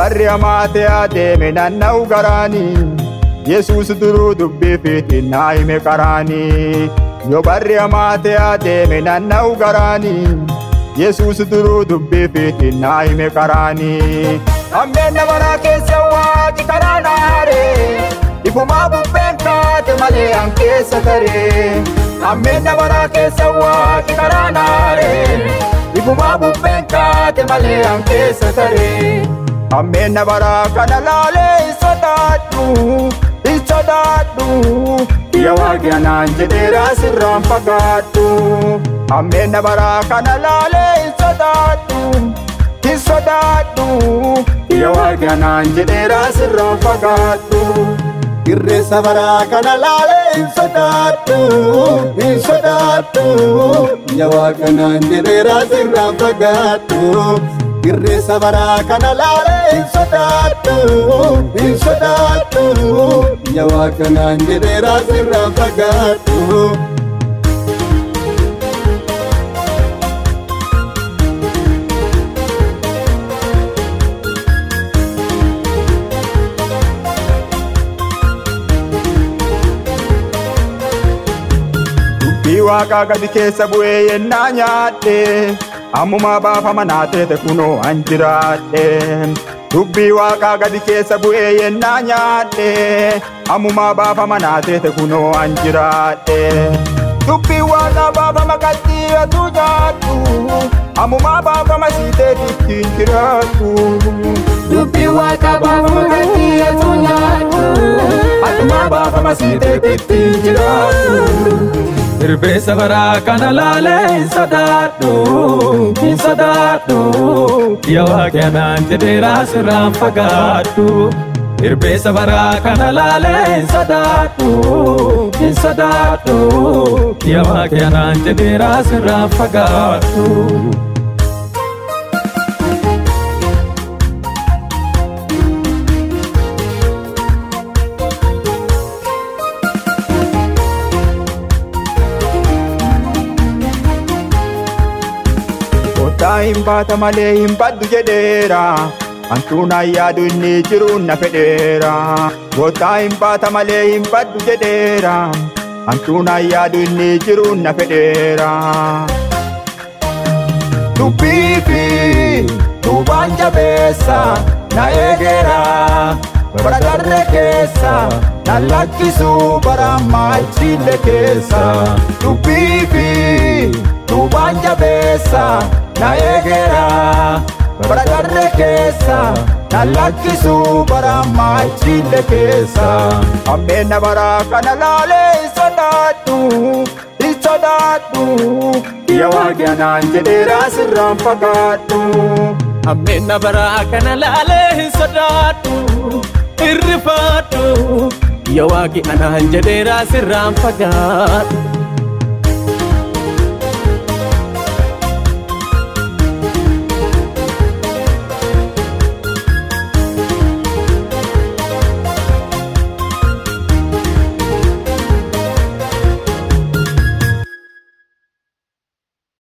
barri amaate adeeme naanna'u garaanii Yesuus duruu dubbii fiitiin naa hime qaraanii yoo barri amaate adeeme naanna'u garaanii Yesuus duruu dubbii fiitiin naa hime qaraanii ammeen namanaa keessa waaqi karaa naaree ifumaa bubbeen kaate malee an keessa taree ammeen namanaa keessa waaqi karaa naaree ifumaa bubbeen kaate malee an keessa taree ammeen nabaraa kana laalee hin sodaadhu yaa waaqi anaan jedheera sirraan fagaadhu ammeen nabaraa kana laalee hin sodaadhu yaa waaqi anaan jedheera sirraan fagaadhu Irreessa baraa kana laalee hin sodaadhu yaa waaqi anaan jedheera sirraan fagaadhu Irreessa baraa kana laalee hin sodaadhu yaa waaqi anaan jedheera sirraan fagaadhu Waaqa gadi keessa bu'ee yennaa nyaadhe ammumaa baafama naateete kunoo an jiraadhe dubbii waaqaa gadi keessa bu'ee yennaa nyaadhe ammumaa baafama naateete kunoo an jiraadhe dubbii waaqaa baafama qal'iyatu jaadhu ammumaa baafama siiteetittiin jiraadhu dubbii waaqaa baafama qal'iyatu nyaadhu ammumaa baafama siiteetittiin jiraadhu Irreessa baraa kana laalee hin sodaadhu yaa waaqi anaan jedheera sirraan fagaadhu Irreessa baraa kana laalee hin sodaadhu yaa waaqi anaan jedheera sirraan fagaadhu hin baata malee hin baddu jedheera antuun ayyaadu inni jiruun na fedheera goottaa hin baata malee hin baddu jedheera antuun ayyaadu inni jiruun na fedheera dubbii fi duubaan jabeessa na eegeera bara darre keessa na lakkisu bara maachille keessa dubbii fi duubaan jabeessa na eegeera bara darre keessa na lakkisu bara maachille keessa ammeen nabaraa kana laalee hin sodaadhu yaa waaqi anaan jedheera sirraan fagaadhu ammeen nabaraa kana laalee hin sodaadhu irrifaadhu yaa waaqi anaan jedheera sirraan fagaadhu